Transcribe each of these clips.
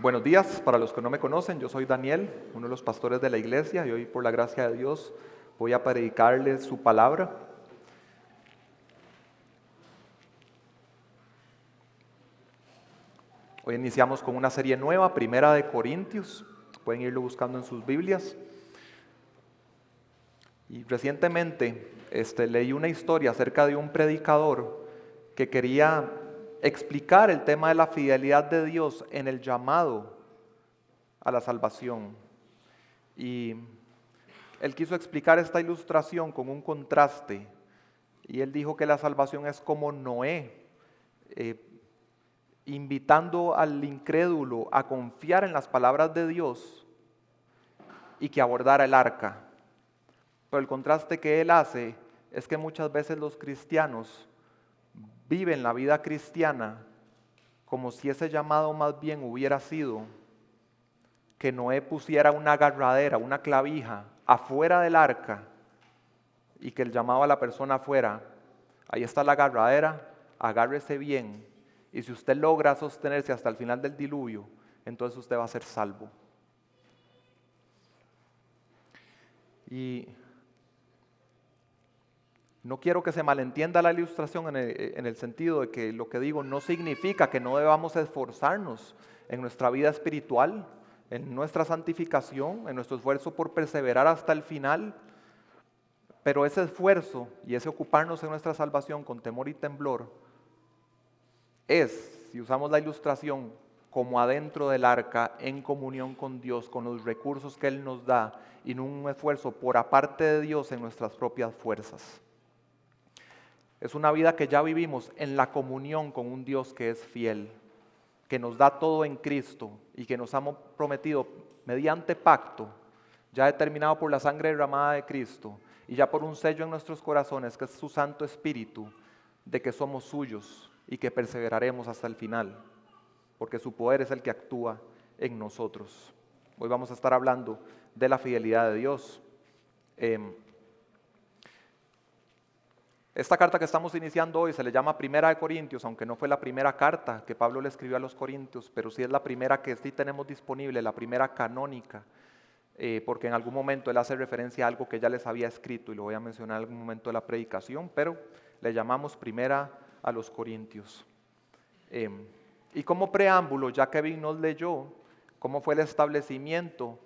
Buenos días, para los que no me conocen, yo soy Daniel, uno de los pastores de la iglesia, y hoy por la gracia de Dios voy a predicarles su palabra. Hoy iniciamos con una serie nueva, Primera de Corintios, pueden irlo buscando en sus Biblias. Y recientemente leí una historia acerca de un predicador que quería explicar el tema de la fidelidad de Dios en el llamado a la salvación. Y él quiso explicar esta ilustración con un contraste. Y él dijo que la salvación es como Noé, invitando al incrédulo a confiar en las palabras de Dios y que abordara el arca. Pero el contraste que él hace es que muchas veces los cristianos viven la vida cristiana como si ese llamado más bien hubiera sido que Noé pusiera una agarradera, una clavija afuera del arca y que el llamado a la persona fuera: ahí está la agarradera, agárrese bien, y si usted logra sostenerse hasta el final del diluvio, entonces usted va a ser salvo. Y no quiero que se malentienda la ilustración en el sentido de que lo que digo no significa que no debamos esforzarnos en nuestra vida espiritual, en nuestra santificación, en nuestro esfuerzo por perseverar hasta el final. Pero ese esfuerzo y ese ocuparnos en nuestra salvación con temor y temblor es, si usamos la ilustración, como adentro del arca, en comunión con Dios, con los recursos que Él nos da, y no un esfuerzo por aparte de Dios en nuestras propias fuerzas. Es una vida que ya vivimos en la comunión con un Dios que es fiel, que nos da todo en Cristo y que nos ha prometido mediante pacto, ya determinado por la sangre derramada de Cristo y ya por un sello en nuestros corazones, que es su Santo Espíritu, de que somos suyos y que perseveraremos hasta el final, porque su poder es el que actúa en nosotros. Hoy vamos a estar hablando de la fidelidad de Dios. Esta carta que estamos iniciando hoy se le llama Primera de Corintios, aunque no fue la primera carta que Pablo le escribió a los Corintios, pero sí es la primera que sí tenemos disponible, la primera canónica, porque en algún momento él hace referencia a algo que ya les había escrito y lo voy a mencionar en algún momento de la predicación, pero le llamamos Primera a los Corintios. Y como preámbulo, ya Kevin nos leyó cómo fue el establecimiento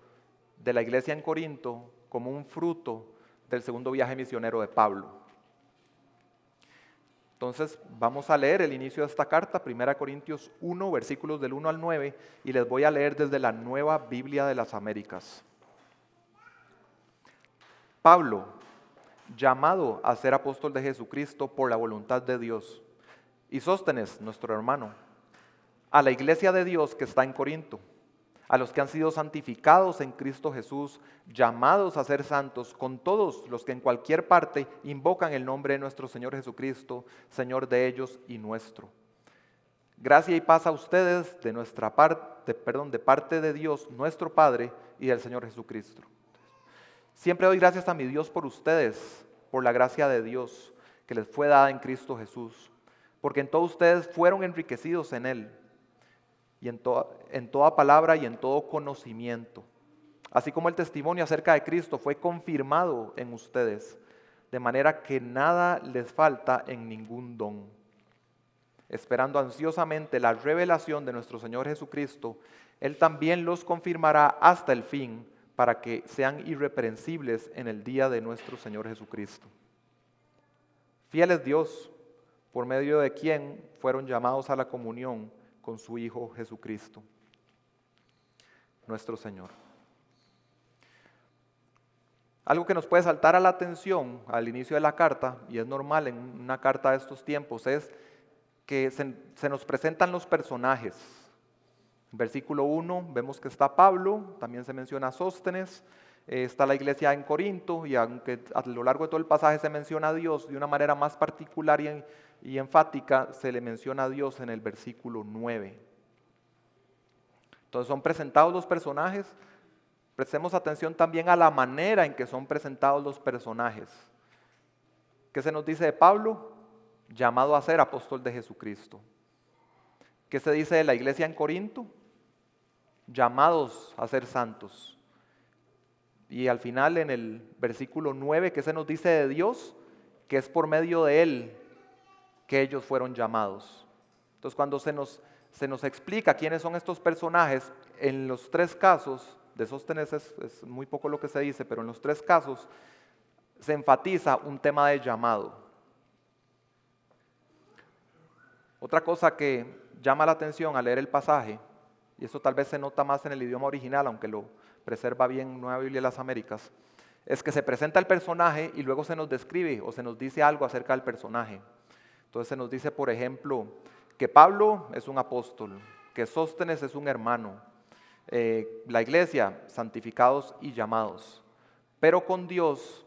de la iglesia en Corinto como un fruto del segundo viaje misionero de Pablo. Entonces vamos a leer el inicio de esta carta, 1 Corintios 1, versículos del 1 al 9, y les voy a leer desde la Nueva Biblia de las Américas. Pablo, llamado a ser apóstol de Jesucristo por la voluntad de Dios, y Sóstenes, nuestro hermano, a la iglesia de Dios que está en Corinto, a los que han sido santificados en Cristo Jesús, llamados a ser santos, con todos los que en cualquier parte invocan el nombre de nuestro Señor Jesucristo, Señor de ellos y nuestro. Gracia y paz a ustedes de parte de Dios, nuestro Padre, y del Señor Jesucristo. Siempre doy gracias a mi Dios por ustedes, por la gracia de Dios que les fue dada en Cristo Jesús, porque en todos ustedes fueron enriquecidos en Él, y en toda palabra y en todo conocimiento, así como el testimonio acerca de Cristo fue confirmado en ustedes, de manera que nada les falta en ningún don, esperando ansiosamente la revelación de nuestro Señor Jesucristo. Él también los confirmará hasta el fin, para que sean irreprensibles en el día de nuestro Señor Jesucristo. Fiel es Dios, por medio de quien fueron llamados a la comunión con su Hijo Jesucristo, nuestro Señor. Algo que nos puede saltar a la atención al inicio de la carta, y es normal en una carta de estos tiempos, es que se nos presentan los personajes. En versículo 1 vemos que está Pablo, también se menciona Sóstenes, está la iglesia en Corinto, y aunque a lo largo de todo el pasaje se menciona a Dios de una manera más particular y enfática, se le menciona a Dios en el versículo 9. Entonces son presentados los personajes. Prestemos atención también a la manera en que son presentados los personajes. ¿Qué se nos dice de Pablo? llamado a ser apóstol de Jesucristo. ¿Qué se dice de la iglesia en Corinto? Llamados a ser santos. Y al final en el versículo 9, ¿qué se nos dice de Dios? Que es por medio de Él que ellos fueron llamados. Entonces cuando se nos explica quiénes son estos personajes, en los tres casos, de Sóstenes es muy poco lo que se dice, pero en los tres casos se enfatiza un tema de llamado. Otra cosa que llama la atención al leer el pasaje, y eso tal vez se nota más en el idioma original, aunque lo preserva bien Nueva Biblia de las Américas, es que se presenta el personaje y luego se nos describe o se nos dice algo acerca del personaje. Entonces se nos dice, por ejemplo, que Pablo es un apóstol, que Sóstenes es un hermano, la iglesia, santificados y llamados. Pero con Dios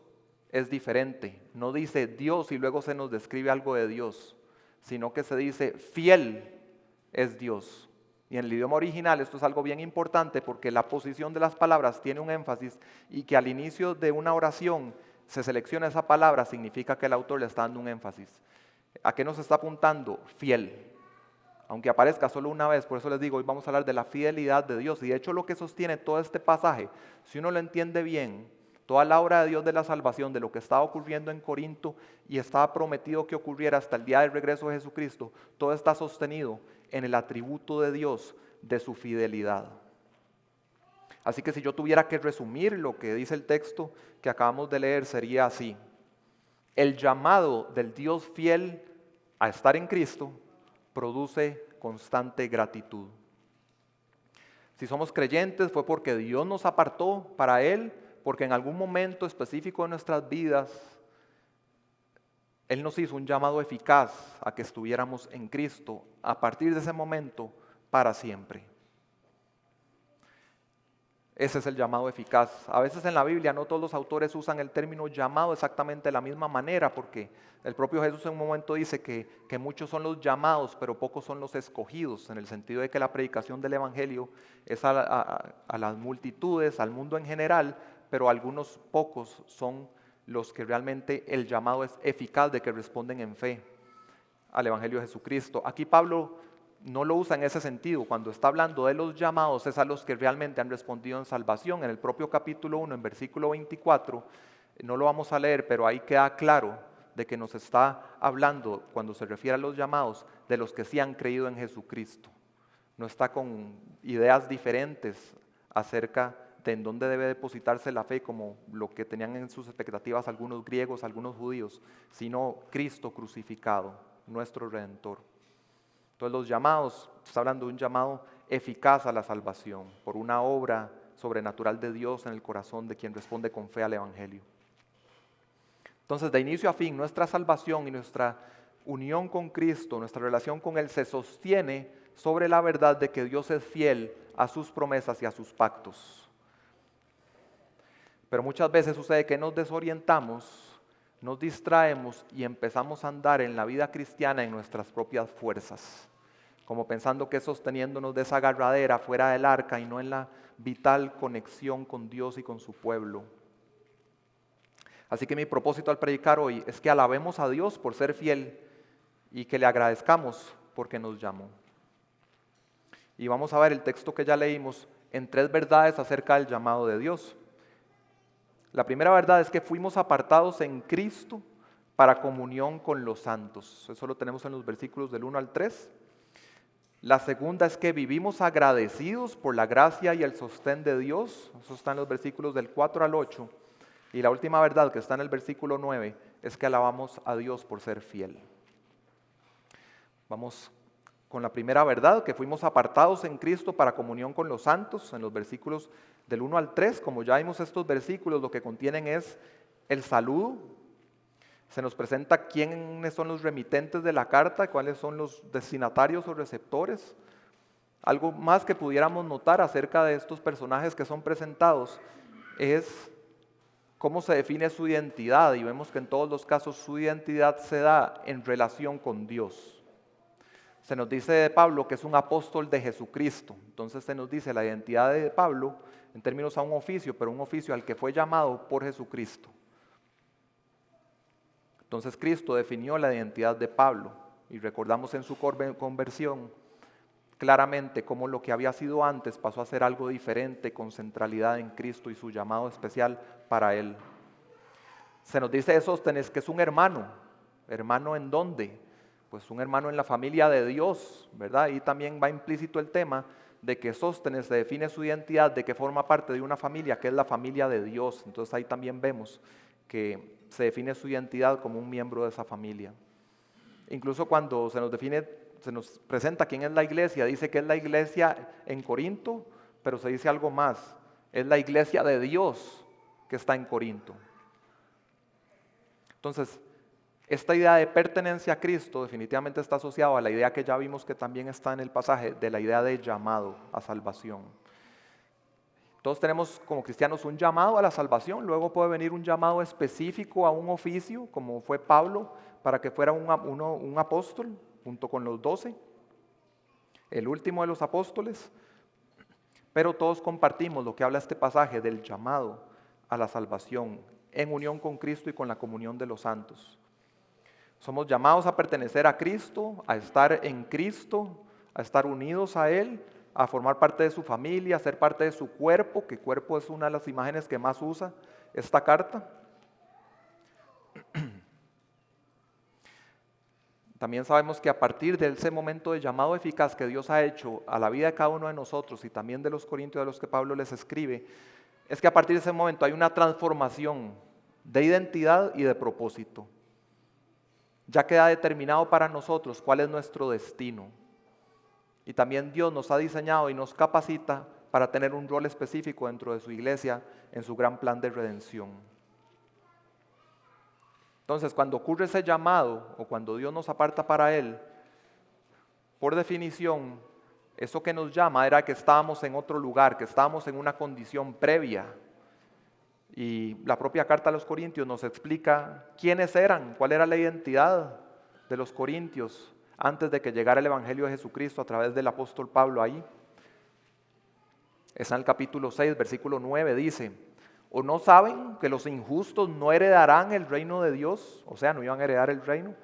es diferente. No dice Dios y luego se nos describe algo de Dios, sino que se dice fiel es Dios. Y en el idioma original esto es algo bien importante porque la posición de las palabras tiene un énfasis y que al inicio de una oración se selecciona esa palabra significa que el autor le está dando un énfasis. ¿A qué nos está apuntando? Fiel. Aunque aparezca solo una vez, por eso les digo, hoy vamos a hablar de la fidelidad de Dios. Y de hecho lo que sostiene todo este pasaje, si uno lo entiende bien, toda la obra de Dios de la salvación, de lo que estaba ocurriendo en Corinto y estaba prometido que ocurriera hasta el día del regreso de Jesucristo, todo está sostenido en el atributo de Dios de su fidelidad. Así que si yo tuviera que resumir lo que dice el texto que acabamos de leer, sería así. El llamado del Dios fiel a estar en Cristo produce constante gratitud. Si somos creyentes fue porque Dios nos apartó para Él, porque en algún momento específico de nuestras vidas Él nos hizo un llamado eficaz a que estuviéramos en Cristo a partir de ese momento para siempre. Ese es el llamado eficaz. A veces en la Biblia no todos los autores usan el término llamado exactamente de la misma manera, porque el propio Jesús en un momento dice que muchos son los llamados, pero pocos son los escogidos, en el sentido de que la predicación del Evangelio es a las multitudes, al mundo en general, pero algunos pocos son los que realmente el llamado es eficaz, de que responden en fe al Evangelio de Jesucristo. Aquí Pablo no lo usa en ese sentido. Cuando está hablando de los llamados es a los que realmente han respondido en salvación. En el propio capítulo 1, en versículo 24, no lo vamos a leer, pero ahí queda claro de que nos está hablando, cuando se refiere a los llamados, de los que sí han creído en Jesucristo. No está con ideas diferentes acerca de en dónde debe depositarse la fe, como lo que tenían en sus expectativas algunos griegos, algunos judíos, sino Cristo crucificado, nuestro Redentor. Entonces los llamados, está hablando de un llamado eficaz a la salvación, por una obra sobrenatural de Dios en el corazón de quien responde con fe al Evangelio. Entonces de inicio a fin, nuestra salvación y nuestra unión con Cristo, nuestra relación con Él se sostiene sobre la verdad de que Dios es fiel a sus promesas y a sus pactos. Pero muchas veces sucede que nos desorientamos, nos distraemos y empezamos a andar en la vida cristiana en nuestras propias fuerzas, como pensando que es sosteniéndonos de esa agarradera fuera del arca y no en la vital conexión con Dios y con su pueblo. Así que mi propósito al predicar hoy es que alabemos a Dios por ser fiel y que le agradezcamos porque nos llamó. Y vamos a ver el texto que ya leímos en tres verdades acerca del llamado de Dios. La primera verdad es que fuimos apartados en Cristo para comunión con los santos. Eso lo tenemos en los versículos del 1 al 3. La segunda es que vivimos agradecidos por la gracia y el sostén de Dios. Eso está en los versículos del 4 al 8. Y la última verdad que está en el versículo 9 es que alabamos a Dios por ser fiel. Vamos con la primera verdad, que fuimos apartados en Cristo para comunión con los santos, en los versículos del 1 al 3. Como ya vimos, estos versículos lo que contienen es el saludo. Se nos presenta quiénes son los remitentes de la carta, cuáles son los destinatarios o receptores. Algo más que pudiéramos notar acerca de estos personajes que son presentados es cómo se define su identidad, y vemos que en todos los casos su identidad se da en relación con Dios. Se nos dice de Pablo que es un apóstol de Jesucristo. Entonces se nos dice la identidad de Pablo en términos a un oficio, pero un oficio al que fue llamado por Jesucristo. Entonces Cristo definió la identidad de Pablo y recordamos en su conversión claramente cómo lo que había sido antes pasó a ser algo diferente con centralidad en Cristo y su llamado especial para él. Se nos dice de Sóstenes que es un hermano. ¿Hermano en dónde? Pues un hermano en la familia de Dios, ¿verdad? Y también va implícito el tema de que Sóstenes se define su identidad, de que forma parte de una familia que es la familia de Dios. Entonces ahí también vemos que se define su identidad como un miembro de esa familia. Incluso cuando se nos presenta quién es la iglesia, dice que es la iglesia en Corinto, pero se dice algo más, es la iglesia de Dios que está en Corinto. Entonces, esta idea de pertenencia a Cristo definitivamente está asociada a la idea que ya vimos que también está en el pasaje, de la idea de llamado a salvación. Todos tenemos como cristianos un llamado a la salvación, luego puede venir un llamado específico a un oficio, como fue Pablo, para que fuera un apóstol, junto con los 12, el último de los apóstoles, pero todos compartimos lo que habla este pasaje del llamado a la salvación, en unión con Cristo y con la comunión de los santos. Somos llamados a pertenecer a Cristo, a estar en Cristo, a estar unidos a Él, a formar parte de su familia, a ser parte de su cuerpo, que cuerpo es una de las imágenes que más usa esta carta. También sabemos que a partir de ese momento de llamado eficaz que Dios ha hecho a la vida de cada uno de nosotros y también de los corintios a los que Pablo les escribe, es que a partir de ese momento hay una transformación de identidad y de propósito. Ya queda determinado para nosotros cuál es nuestro destino. Y también Dios nos ha diseñado y nos capacita para tener un rol específico dentro de su iglesia en su gran plan de redención. Entonces, cuando ocurre ese llamado o cuando Dios nos aparta para Él, por definición, eso que nos llama era que estábamos en otro lugar, que estábamos en una condición previa. Y la propia carta a los Corintios nos explica quiénes eran, cuál era la identidad de los corintios antes de que llegara el Evangelio de Jesucristo a través del apóstol Pablo ahí. Está en el capítulo 6, versículo 9, dice: ¿o no saben que los injustos no heredarán el reino de Dios? O sea, no iban a heredar el reino.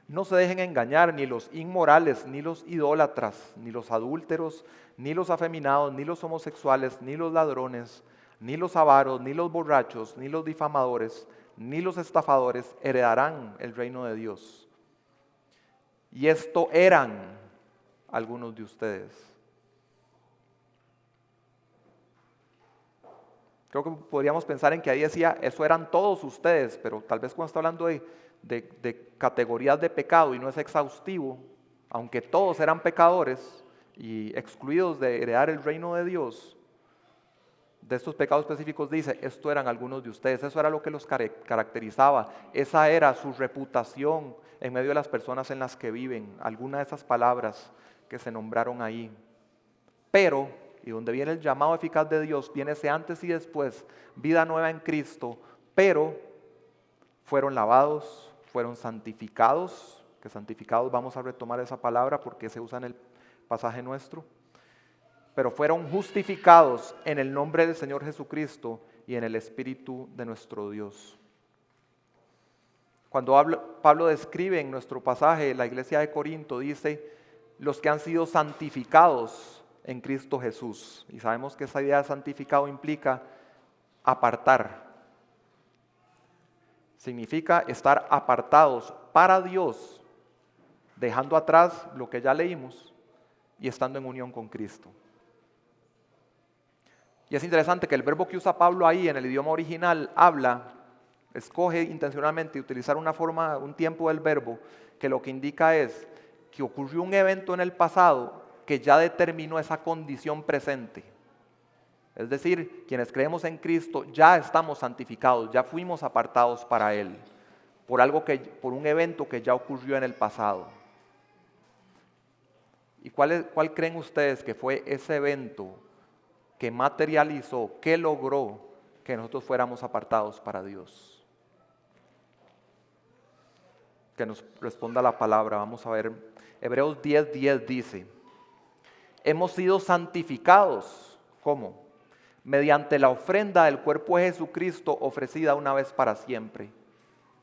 No se dejen engañar, ni los inmorales, ni los idólatras, ni los adúlteros, ni los afeminados, ni los homosexuales, ni los ladrones, ni los avaros, ni los borrachos, ni los difamadores, ni los estafadores heredarán el reino de Dios. Y esto eran algunos de ustedes. Creo que podríamos pensar en que ahí decía, eso eran todos ustedes, pero tal vez cuando está hablando de categorías de pecado y no es exhaustivo, aunque todos eran pecadores y excluidos de heredar el reino de Dios, de estos pecados específicos dice, esto eran algunos de ustedes, eso era lo que los caracterizaba, esa era su reputación en medio de las personas en las que viven, alguna de esas palabras que se nombraron ahí. Pero, y donde viene el llamado eficaz de Dios, viene ese antes y después, vida nueva en Cristo, pero fueron lavados, fueron santificados, que santificados vamos a retomar esa palabra porque se usa en el pasaje nuestro, pero fueron justificados en el nombre del Señor Jesucristo y en el Espíritu de nuestro Dios. Cuando Pablo describe en nuestro pasaje la iglesia de Corinto, dice, los que han sido santificados en Cristo Jesús. Y sabemos que esa idea de santificado implica apartar. Significa estar apartados para Dios, dejando atrás lo que ya leímos y estando en unión con Cristo. Y es interesante que el verbo que usa Pablo ahí en el idioma original escoge intencionalmente utilizar un tiempo del verbo que lo que indica es que ocurrió un evento en el pasado que ya determinó esa condición presente. Es decir, quienes creemos en Cristo ya estamos santificados, ya fuimos apartados para Él, por un evento que ya ocurrió en el pasado. ¿Y cuál creen ustedes que fue ese evento que materializó, que logró que nosotros fuéramos apartados para Dios? Que nos responda la palabra. Vamos a ver, Hebreos 10:10 dice, hemos sido santificados, ¿cómo? Mediante la ofrenda del cuerpo de Jesucristo ofrecida una vez para siempre.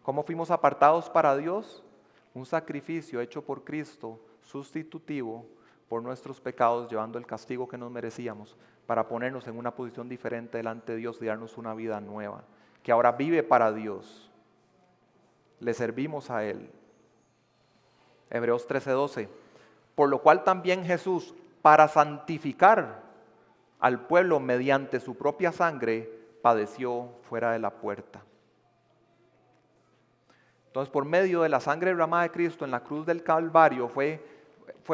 ¿Cómo fuimos apartados para Dios? Un sacrificio hecho por Cristo, sustitutivo por nuestros pecados, llevando el castigo que nos merecíamos, para ponernos en una posición diferente delante de Dios y darnos una vida nueva, que ahora vive para Dios. Le servimos a Él. Hebreos 13:12. Por lo cual también Jesús, para santificar al pueblo mediante su propia sangre, padeció fuera de la puerta. Entonces, por medio de la sangre derramada de Cristo en la cruz del Calvario fue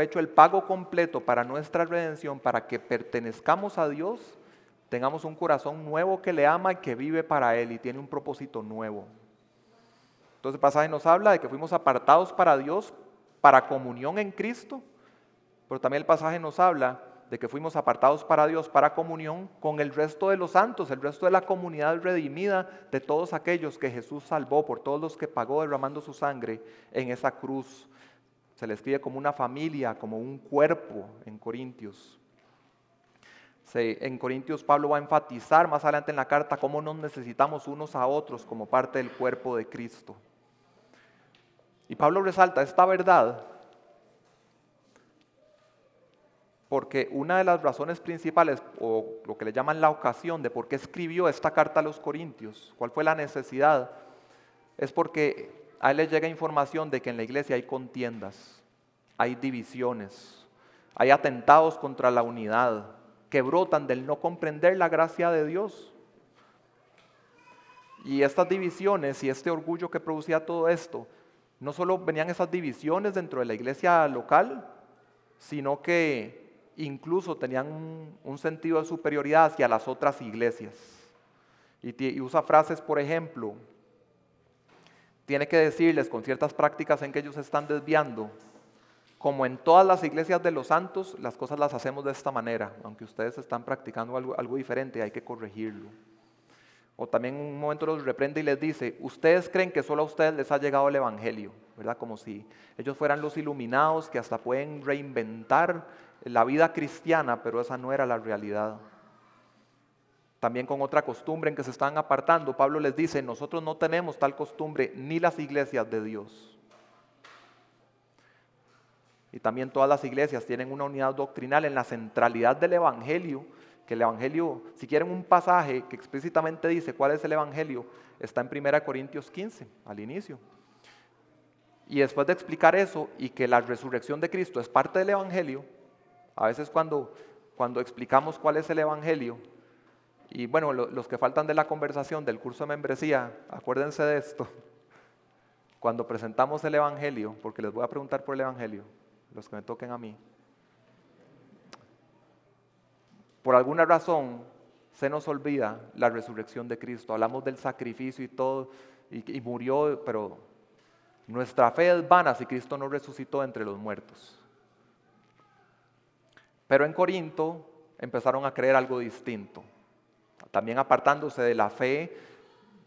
hecho el pago completo para nuestra redención, para que pertenezcamos a Dios, tengamos un corazón nuevo que le ama y que vive para Él y tiene un propósito nuevo. Entonces el pasaje nos habla de que fuimos apartados para Dios, para comunión en Cristo, pero también el pasaje nos habla de que fuimos apartados para Dios, para comunión con el resto de los santos, el resto de la comunidad redimida, de todos aquellos que Jesús salvó, por todos los que pagó derramando su sangre en esa cruz. Se le escribe como una familia, como un cuerpo en Corintios. En Corintios Pablo va a enfatizar más adelante en la carta cómo nos necesitamos unos a otros como parte del cuerpo de Cristo. Y Pablo resalta esta verdad porque una de las razones principales, o lo que le llaman la ocasión de por qué escribió esta carta a los Corintios, cuál fue la necesidad, es porque a él le llega información de que en la iglesia hay contiendas, hay divisiones, hay atentados contra la unidad, que brotan del no comprender la gracia de Dios. Y estas divisiones y este orgullo que producía todo esto, no solo venían esas divisiones dentro de la iglesia local, sino que incluso tenían un sentido de superioridad hacia las otras iglesias. Y usa frases, por ejemplo, tiene que decirles con ciertas prácticas en que ellos se están desviando, como en todas las iglesias de los santos, las cosas las hacemos de esta manera, aunque ustedes están practicando algo diferente, hay que corregirlo. O también en un momento los reprende y les dice, ustedes creen que solo a ustedes les ha llegado el evangelio, ¿verdad? Como si ellos fueran los iluminados que hasta pueden reinventar la vida cristiana, pero esa no era la realidad. También con otra costumbre en que se están apartando, Pablo les dice, nosotros no tenemos tal costumbre, ni las iglesias de Dios. Y también todas las iglesias tienen una unidad doctrinal en la centralidad del evangelio, que el evangelio, si quieren un pasaje que explícitamente dice cuál es el evangelio, está en 1 Corintios 15, al inicio. Y después de explicar eso y que la resurrección de Cristo es parte del evangelio, a veces cuando explicamos cuál es el evangelio, y bueno, los que faltan de la conversación del curso de membresía, acuérdense de esto, cuando presentamos el evangelio, porque les voy a preguntar por el evangelio, los que me toquen a mí, por alguna razón se nos olvida la resurrección de Cristo, hablamos del sacrificio y todo, y murió, pero nuestra fe es vana si Cristo no resucitó entre los muertos. Pero en Corinto empezaron a creer algo distinto, también apartándose de la fe,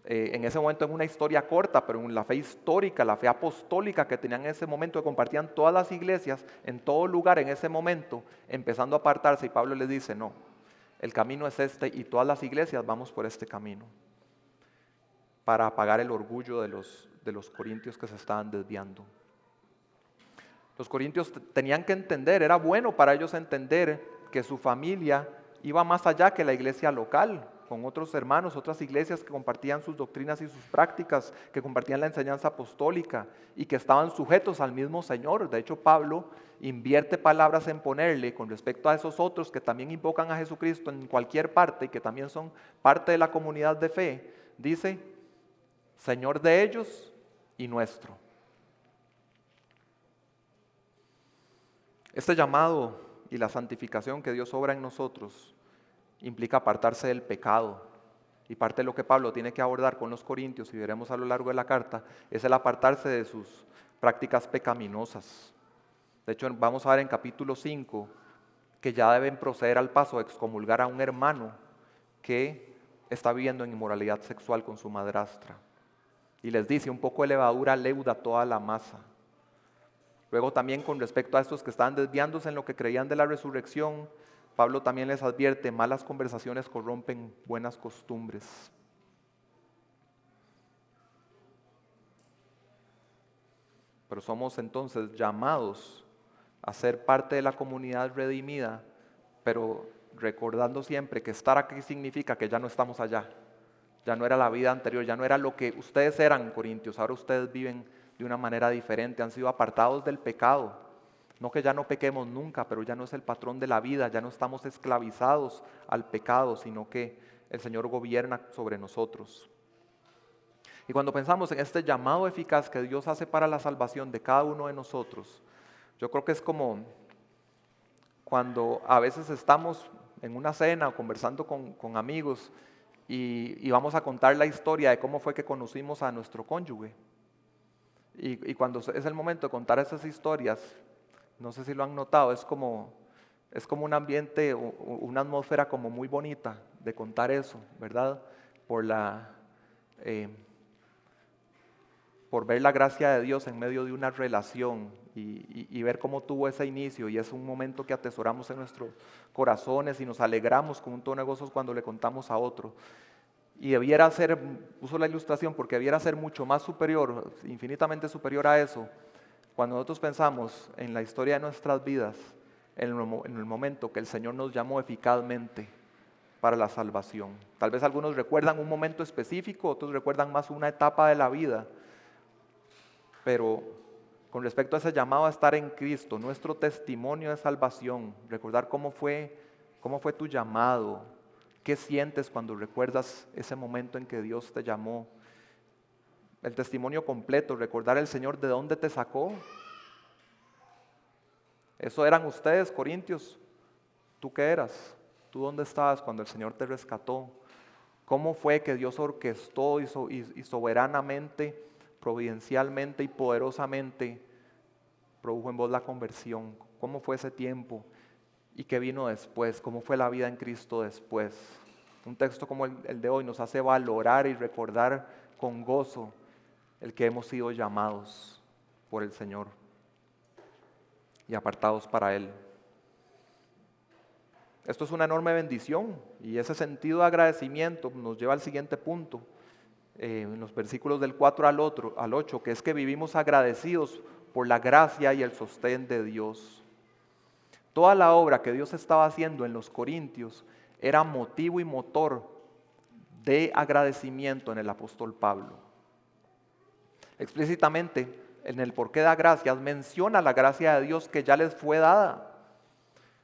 en ese momento en una historia corta, pero en la fe histórica, la fe apostólica que tenían en ese momento, que compartían todas las iglesias, en todo lugar en ese momento, empezando a apartarse, y Pablo les dice, no, el camino es este, y todas las iglesias vamos por este camino, para apagar el orgullo de los corintios que se estaban desviando. Los corintios tenían que entender, era bueno para ellos entender que su familia iba más allá que la iglesia local, con otros hermanos, otras iglesias que compartían sus doctrinas y sus prácticas, que compartían la enseñanza apostólica y que estaban sujetos al mismo Señor. De hecho, Pablo invierte palabras en ponerle con respecto a esos otros que también invocan a Jesucristo en cualquier parte y que también son parte de la comunidad de fe. Dice, Señor de ellos y nuestro. Este llamado y la santificación que Dios obra en nosotros implica apartarse del pecado. Y parte de lo que Pablo tiene que abordar con los corintios, y veremos a lo largo de la carta, es el apartarse de sus prácticas pecaminosas. De hecho, vamos a ver en capítulo 5 que ya deben proceder al paso de excomulgar a un hermano que está viviendo en inmoralidad sexual con su madrastra. Y les dice, un poco de levadura leuda toda la masa. Luego también con respecto a estos que estaban desviándose en lo que creían de la resurrección, Pablo también les advierte, malas conversaciones corrompen buenas costumbres. pero somos entonces llamados a ser parte de la comunidad redimida, pero recordando siempre que estar aquí significa que ya no estamos allá. Ya no era la vida anterior, ya no era lo que ustedes eran, Corintios. Ahora ustedes viven de una manera diferente, han sido apartados del pecado. No que ya no pequemos nunca, pero ya no es el patrón de la vida, ya no estamos esclavizados al pecado, sino que el Señor gobierna sobre nosotros. Y cuando pensamos en este llamado eficaz que Dios hace para la salvación de cada uno de nosotros, yo creo que es como cuando a veces estamos en una cena o conversando con amigos y vamos a contar la historia de cómo fue que conocimos a nuestro cónyuge. Y cuando es el momento de contar esas historias, no sé si lo han notado, es como un ambiente, una atmósfera como muy bonita de contar eso, ¿verdad? Eh, por ver la gracia de Dios en medio de una relación y ver cómo tuvo ese inicio, y es un momento que atesoramos en nuestros corazones y nos alegramos con un tono de gozos cuando le contamos a otro. Y debiera ser, uso la ilustración porque debiera ser mucho más superior, infinitamente superior a eso, cuando nosotros pensamos en la historia de nuestras vidas, en el momento que el Señor nos llamó eficazmente para la salvación. Tal vez algunos recuerdan un momento específico, otros recuerdan más una etapa de la vida, pero con respecto a ese llamado a estar en Cristo, nuestro testimonio de salvación, recordar cómo fue tu llamado, qué sientes cuando recuerdas ese momento en que Dios te llamó, el testimonio completo, recordar el Señor de dónde te sacó. Eso eran ustedes, Corintios. ¿Tú qué eras? ¿Tú dónde estabas cuando el Señor te rescató? ¿Cómo fue que Dios orquestó y soberanamente, providencialmente y poderosamente produjo en vos la conversión? ¿Cómo fue ese tiempo? ¿Y qué vino después? ¿Cómo fue la vida en Cristo después? Un texto como el de hoy nos hace valorar y recordar con gozo el que hemos sido llamados por el Señor y apartados para Él. Esto es una enorme bendición y ese sentido de agradecimiento nos lleva al siguiente punto, en los versículos del 4 al 8, que es que vivimos agradecidos por la gracia y el sostén de Dios. Toda la obra que Dios estaba haciendo en los Corintios era motivo y motor de agradecimiento en el apóstol Pablo. Explícitamente, en el porqué da gracias, menciona la gracia de Dios que ya les fue dada.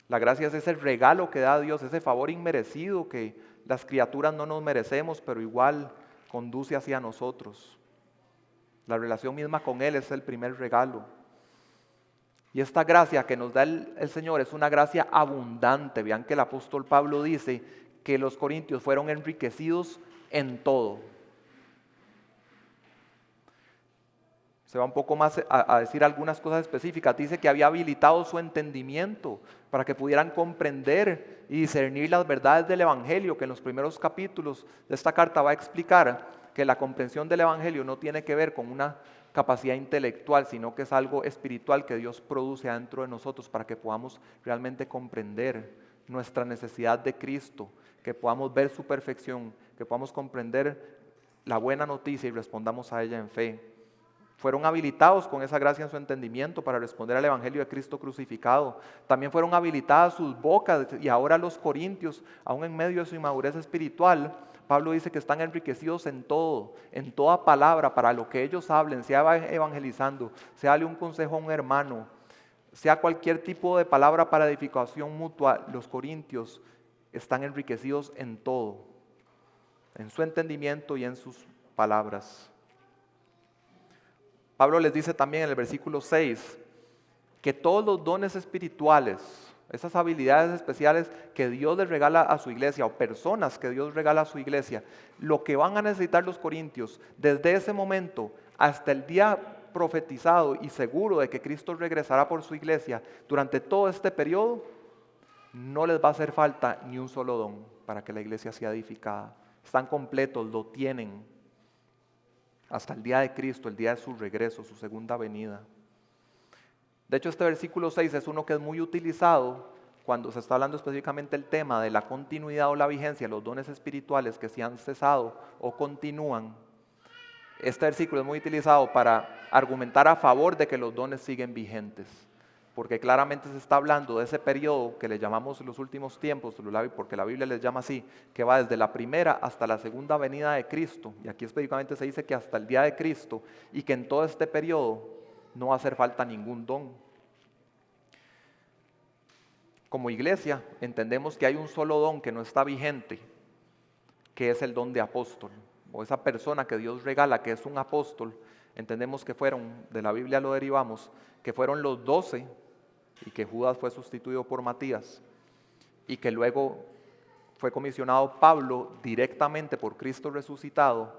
La gracia es ese regalo que da Dios, ese favor inmerecido que las criaturas no nos merecemos, pero igual conduce hacia nosotros. La relación misma con Él es el primer regalo. Y esta gracia que nos da el Señor es una gracia abundante. Vean que el apóstol Pablo dice que los corintios fueron enriquecidos en todo. Se va un poco más a decir algunas cosas específicas. Dice que había habilitado su entendimiento para que pudieran comprender y discernir las verdades del Evangelio, que en los primeros capítulos de esta carta va a explicar que la comprensión del Evangelio no tiene que ver con una capacidad intelectual, sino que es algo espiritual que Dios produce adentro de nosotros para que podamos realmente comprender nuestra necesidad de Cristo, que podamos ver su perfección, que podamos comprender la buena noticia y respondamos a ella en fe. Fueron habilitados con esa gracia en su entendimiento para responder al Evangelio de Cristo crucificado. También fueron habilitadas sus bocas y ahora los corintios, aún en medio de su inmadurez espiritual, Pablo dice que están enriquecidos en todo, en toda palabra, para lo que ellos hablen, sea evangelizando, sea darle un consejo a un hermano, sea cualquier tipo de palabra para edificación mutua, los corintios están enriquecidos en todo, en su entendimiento y en sus palabras. Pablo les dice también en el versículo 6 que todos los dones espirituales, esas habilidades especiales que Dios les regala a su iglesia o personas que Dios regala a su iglesia, lo que van a necesitar los corintios desde ese momento hasta el día profetizado y seguro de que Cristo regresará por su iglesia, durante todo este periodo, no les va a hacer falta ni un solo don para que la iglesia sea edificada. Están completos, lo tienen. Hasta el día de Cristo, el día de su regreso, su segunda venida. De hecho, este versículo 6 es uno que es muy utilizado cuando se está hablando específicamente del tema de la continuidad o la vigencia de los dones espirituales que se han cesado o continúan. Este versículo es muy utilizado para argumentar a favor de que los dones siguen vigentes, porque claramente se está hablando de ese periodo que le llamamos los últimos tiempos, porque la Biblia les llama así, que va desde la primera hasta la segunda venida de Cristo, y aquí específicamente se dice que hasta el día de Cristo, y que en todo este periodo no va a hacer falta ningún don. Como iglesia entendemos que hay un solo don que no está vigente, que es el don de apóstol, o esa persona que Dios regala que es un apóstol. Entendemos que fueron, de la Biblia lo derivamos, que fueron los 12 y que Judas fue sustituido por Matías y que luego fue comisionado Pablo directamente por Cristo resucitado.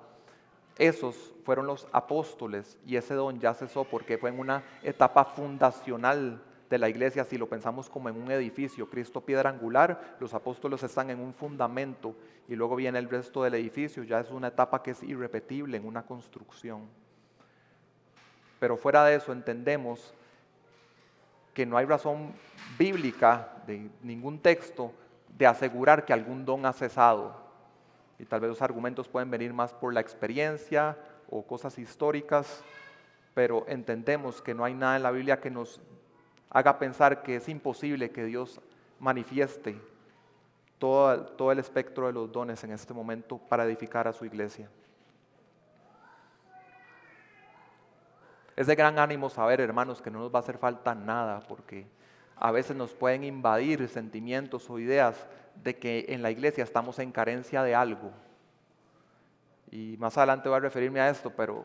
Esos fueron los apóstoles y ese don ya cesó porque fue en una etapa fundacional de la iglesia. Si lo pensamos como en un edificio, Cristo piedra angular, los apóstoles están en un fundamento y luego viene el resto del edificio, ya es una etapa que es irrepetible en una construcción. Pero fuera de eso entendemos que no hay razón bíblica de ningún texto de asegurar que algún don ha cesado. Y tal vez los argumentos pueden venir más por la experiencia o cosas históricas, pero entendemos que no hay nada en la Biblia que nos haga pensar que es imposible que Dios manifieste todo el espectro de los dones en este momento para edificar a su iglesia. Es de gran ánimo saber, hermanos, que no nos va a hacer falta nada, porque a veces nos pueden invadir sentimientos o ideas de que en la iglesia estamos en carencia de algo. Y más adelante voy a referirme a esto, pero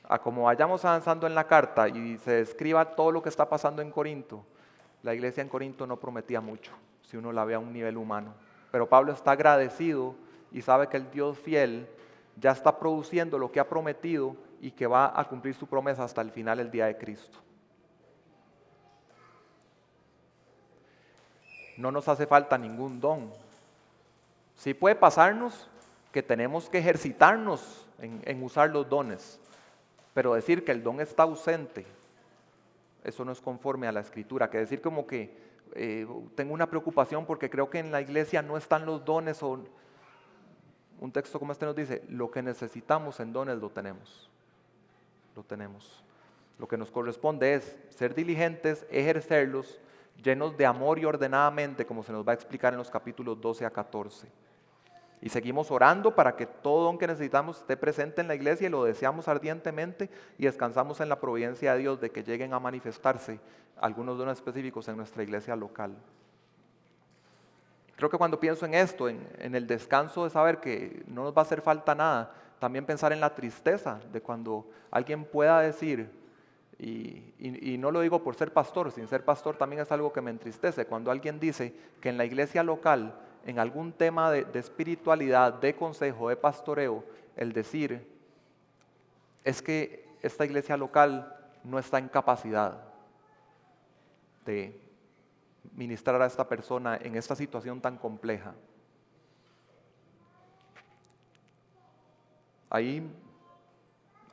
a como vayamos avanzando en la carta y se describa todo lo que está pasando en Corinto, la iglesia en Corinto no prometía mucho, si uno la ve a un nivel humano. Pero Pablo está agradecido y sabe que el Dios fiel ya está produciendo lo que ha prometido y que va a cumplir su promesa hasta el final, el día de Cristo. No nos hace falta ningún don. Sí puede pasarnos que tenemos que ejercitarnos en usar los dones, pero decir que el don está ausente, eso no es conforme a la Escritura. Que decir como que tengo una preocupación porque creo que en la iglesia no están los dones, o un texto como este nos dice, lo que necesitamos en dones lo tenemos. Lo tenemos. Lo que nos corresponde es ser diligentes, ejercerlos, llenos de amor y ordenadamente, como se nos va a explicar en los capítulos 12 a 14. Y seguimos orando para que todo don que necesitamos esté presente en la iglesia, y lo deseamos ardientemente, y descansamos en la providencia de Dios de que lleguen a manifestarse algunos dones específicos en nuestra iglesia local. Creo que cuando pienso en esto, en el descanso de saber que no nos va a hacer falta nada, también pensar en la tristeza de cuando alguien pueda decir, y no lo digo por ser pastor, sin ser pastor también es algo que me entristece, cuando alguien dice que en la iglesia local, en algún tema de espiritualidad, de consejo, de pastoreo, el decir, es que esta iglesia local no está en capacidad de ministrar a esta persona en esta situación tan compleja. Ahí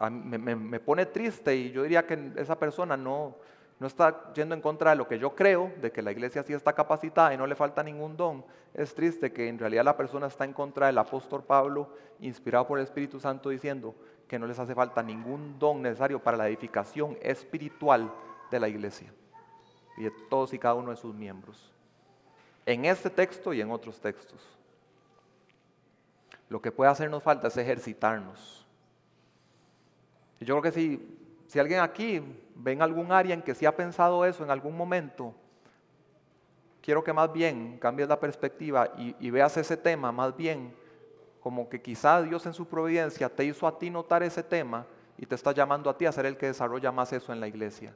me pone triste, y yo diría que esa persona no está yendo en contra de lo que yo creo, de que la iglesia sí está capacitada y no le falta ningún don. Es triste que en realidad la persona está en contra del apóstol Pablo, inspirado por el Espíritu Santo, diciendo que no les hace falta ningún don necesario para la edificación espiritual de la iglesia y de todos y cada uno de sus miembros. En este texto y en otros textos. Lo que puede hacernos falta es ejercitarnos. Y yo creo que si alguien aquí ve en algún área en que sí ha pensado eso en algún momento, quiero que más bien cambies la perspectiva y veas ese tema más bien como que quizá Dios en su providencia te hizo a ti notar ese tema y te está llamando a ti a ser el que desarrolla más eso en la iglesia.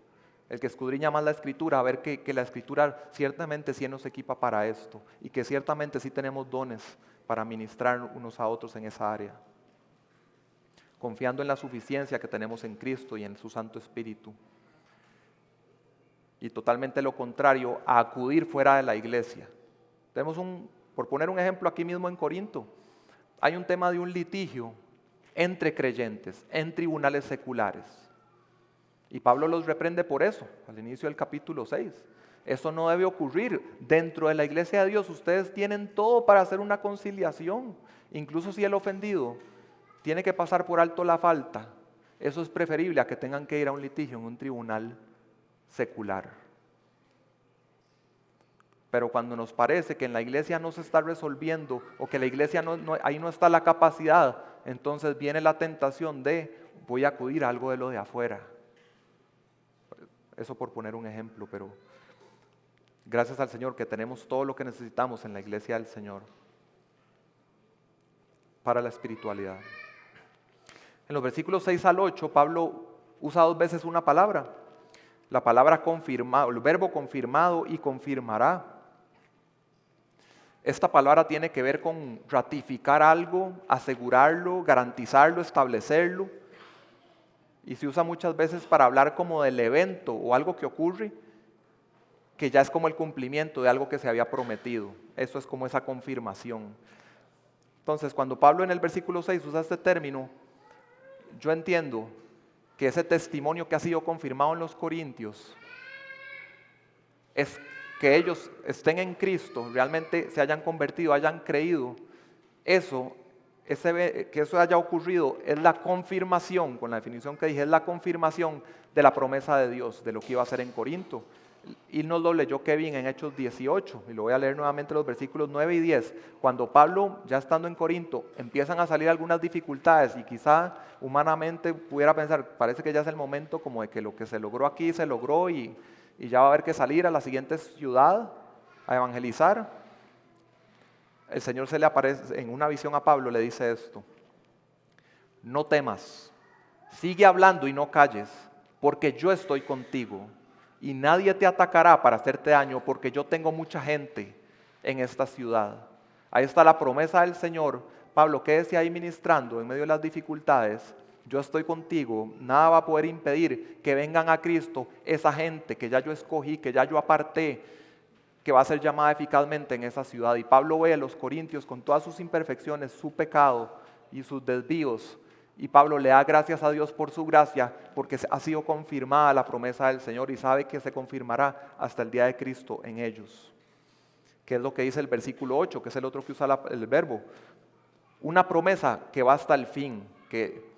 El que escudriña más la Escritura, a ver que la Escritura ciertamente sí nos equipa para esto y que ciertamente sí tenemos dones para ministrar unos a otros en esa área. Confiando en la suficiencia que tenemos en Cristo y en su Santo Espíritu. Y totalmente lo contrario, a acudir fuera de la iglesia. Por poner un ejemplo aquí mismo en Corinto, hay un tema de un litigio entre creyentes, en tribunales seculares. Y Pablo los reprende por eso, al inicio del capítulo 6. Eso no debe ocurrir. Dentro de la iglesia de Dios ustedes tienen todo para hacer una conciliación. Incluso si el ofendido tiene que pasar por alto la falta, eso es preferible a que tengan que ir a un litigio en un tribunal secular. Pero cuando nos parece que en la iglesia no se está resolviendo o que la iglesia ahí no está la capacidad, entonces viene la tentación de voy a acudir a algo de lo de afuera. Eso por poner un ejemplo, pero gracias al Señor que tenemos todo lo que necesitamos en la iglesia del Señor para la espiritualidad. En los versículos 6 al 8, Pablo usa 2 veces una palabra. La palabra confirmado, el verbo confirmado y confirmará. Esta palabra tiene que ver con ratificar algo, asegurarlo, garantizarlo, establecerlo. Y se usa muchas veces para hablar como del evento o algo que ocurre, que ya es como el cumplimiento de algo que se había prometido. Eso es como esa confirmación. Entonces, cuando Pablo en el versículo 6 usa este término, yo entiendo que ese testimonio que ha sido confirmado en los Corintios es que ellos estén en Cristo, realmente se hayan convertido, hayan creído. Que eso haya ocurrido es la confirmación, con la definición que dije, es la confirmación de la promesa de Dios, de lo que iba a hacer en Corinto. Y nos lo leyó Kevin en Hechos 18, y lo voy a leer nuevamente los versículos 9 y 10. Cuando Pablo, ya estando en Corinto, empiezan a salir algunas dificultades y quizá humanamente pudiera pensar, parece que ya es el momento como de que lo que se logró aquí se logró y ya va a haber que salir a la siguiente ciudad a evangelizar. El Señor se le aparece en una visión a Pablo, le dice esto: no temas, sigue hablando y no calles, porque yo estoy contigo y nadie te atacará para hacerte daño, porque yo tengo mucha gente en esta ciudad. Ahí está la promesa del Señor. Pablo, quédese ahí ministrando en medio de las dificultades. Yo estoy contigo, nada va a poder impedir que vengan a Cristo esa gente que ya yo escogí, que ya yo aparté, que va a ser llamada eficazmente en esa ciudad. Y Pablo ve a los corintios con todas sus imperfecciones, su pecado y sus desvíos. Y Pablo le da gracias a Dios por su gracia, porque ha sido confirmada la promesa del Señor y sabe que se confirmará hasta el día de Cristo en ellos. Que es lo que dice el versículo 8, que es el otro que usa el verbo. Una promesa que va hasta el fin, que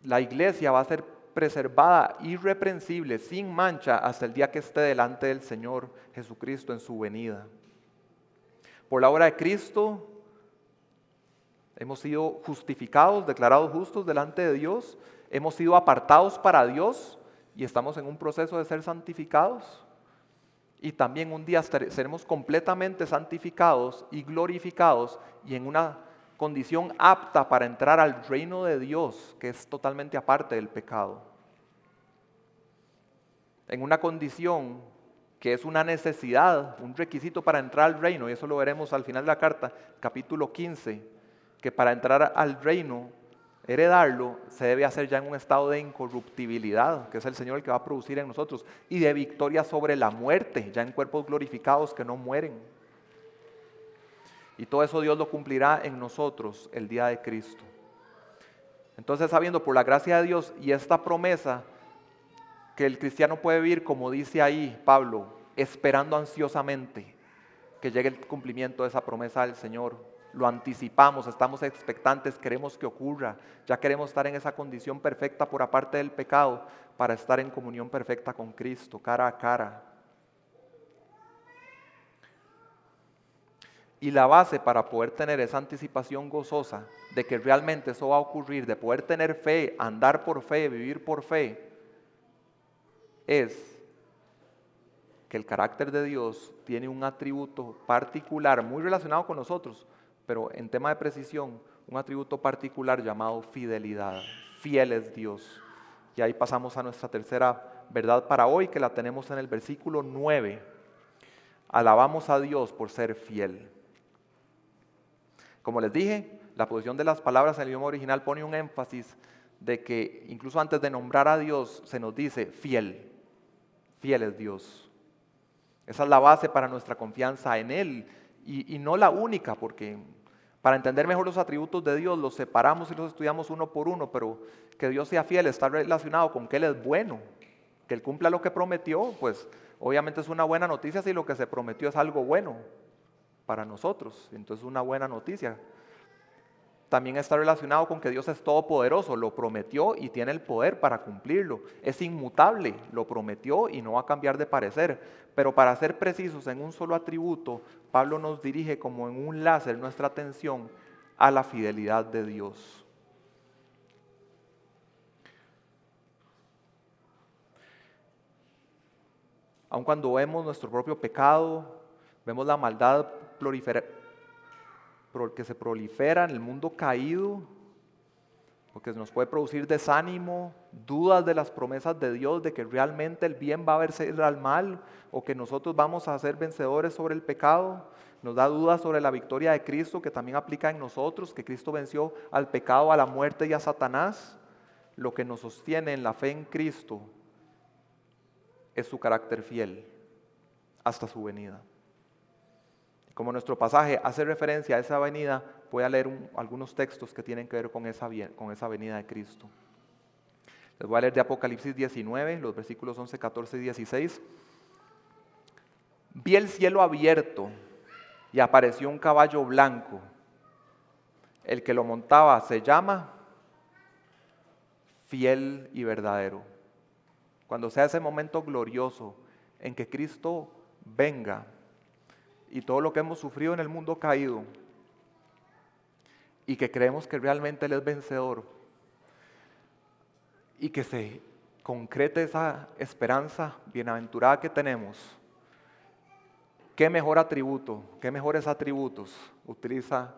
la iglesia va a ser preservada, irreprensible, sin mancha, hasta el día que esté delante del Señor Jesucristo en su venida. Por la obra de Cristo hemos sido justificados, declarados justos delante de Dios, hemos sido apartados para Dios y estamos en un proceso de ser santificados. Y también un día seremos completamente santificados y glorificados y en una condición apta para entrar al reino de Dios, que es totalmente aparte del pecado. En una condición que es una necesidad, un requisito para entrar al reino, y eso lo veremos al final de la carta, capítulo 15, que para entrar al reino, heredarlo, se debe hacer ya en un estado de incorruptibilidad, que es el Señor el que va a producir en nosotros, y de victoria sobre la muerte, ya en cuerpos glorificados que no mueren. Y todo eso Dios lo cumplirá en nosotros el día de Cristo. Entonces, sabiendo por la gracia de Dios y esta promesa que el cristiano puede vivir, como dice ahí Pablo, esperando ansiosamente que llegue el cumplimiento de esa promesa del Señor. Lo anticipamos, estamos expectantes, queremos que ocurra, ya queremos estar en esa condición perfecta por aparte del pecado para estar en comunión perfecta con Cristo, cara a cara. Y la base para poder tener esa anticipación gozosa de que realmente eso va a ocurrir, de poder tener fe, andar por fe, vivir por fe, es que el carácter de Dios tiene un atributo particular, muy relacionado con nosotros, pero en tema de precisión, un atributo particular llamado fidelidad. Fiel es Dios. Y ahí pasamos a nuestra tercera verdad para hoy, que la tenemos en el versículo 9. Alabamos a Dios por ser fiel. Como les dije, la posición de las palabras en el idioma original pone un énfasis de que incluso antes de nombrar a Dios se nos dice fiel. Fiel es Dios. Esa es la base para nuestra confianza en Él y no la única, porque para entender mejor los atributos de Dios los separamos y los estudiamos uno por uno, pero que Dios sea fiel está relacionado con que Él es bueno, que Él cumpla lo que prometió, pues obviamente es una buena noticia si lo que se prometió es algo bueno para nosotros, entonces es una buena noticia. también está relacionado con que Dios es todopoderoso, lo prometió y tiene el poder para cumplirlo. Es inmutable, lo prometió y no va a cambiar de parecer. Pero para ser precisos en un solo atributo, Pablo nos dirige como en un láser nuestra atención a la fidelidad de Dios. Aun cuando vemos nuestro propio pecado, vemos la maldad que se prolifera en el mundo caído, porque nos puede producir desánimo, dudas de las promesas de Dios, de que realmente el bien va a vencer al mal, o que nosotros vamos a ser vencedores sobre el pecado. Nos da dudas sobre la victoria de Cristo, que también aplica en nosotros, que Cristo venció al pecado, a la muerte y a Satanás. Lo que nos sostiene en la fe en Cristo es su carácter fiel hasta su venida. Como nuestro pasaje hace referencia a esa venida, voy a leer algunos textos que tienen que ver con esa venida de Cristo. Les voy a leer de Apocalipsis 19, los versículos 11, 14 y 16. Vi el cielo abierto y apareció un caballo blanco. El que lo montaba se llama Fiel y Verdadero. Cuando sea ese momento glorioso en que Cristo venga y todo lo que hemos sufrido en el mundo caído y que creemos que realmente Él es vencedor y que se concrete esa esperanza bienaventurada que tenemos, ¿qué mejor atributo, qué mejores atributos utiliza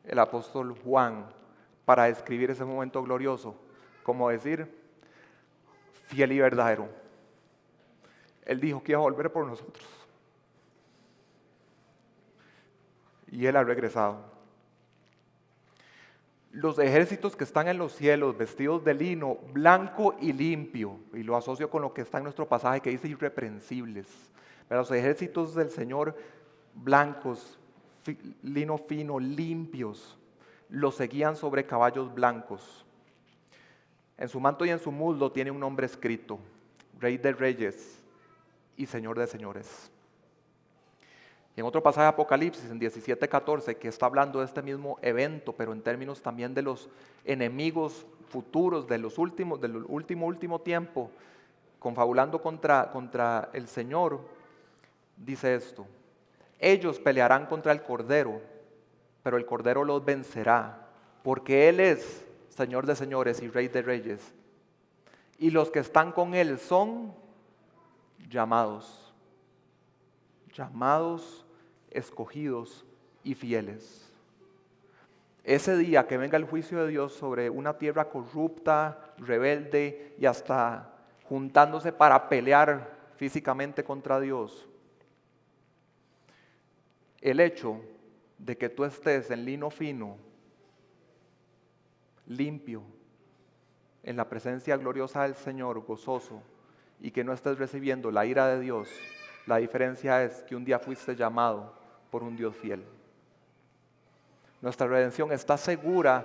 el apóstol Juan para describir ese momento glorioso? Como decir, fiel y verdadero. Él dijo que iba a volver por nosotros. Y Él ha regresado. Los ejércitos que están en los cielos, vestidos de lino blanco y limpio, y lo asocio con lo que está en nuestro pasaje que dice irreprensibles. Pero los ejércitos del Señor blancos, lino fino, limpios, los seguían sobre caballos blancos. En su manto y en su muslo tiene un nombre escrito, Rey de Reyes y Señor de Señores. Y en otro pasaje de Apocalipsis, en 17:14, que está hablando de este mismo evento, pero en términos también de los enemigos futuros, del último tiempo, confabulando contra el Señor, dice esto: ellos pelearán contra el Cordero, pero el Cordero los vencerá, porque Él es Señor de señores y Rey de reyes. Y los que están con Él son llamados, escogidos y fieles. Ese día que venga el juicio de Dios sobre una tierra corrupta, rebelde y hasta juntándose para pelear físicamente contra Dios, el hecho de que tú estés en lino fino, limpio, en la presencia gloriosa del Señor, gozoso, y que no estés recibiendo la ira de Dios, la diferencia es que un día fuiste llamado por un Dios fiel. Nuestra redención está segura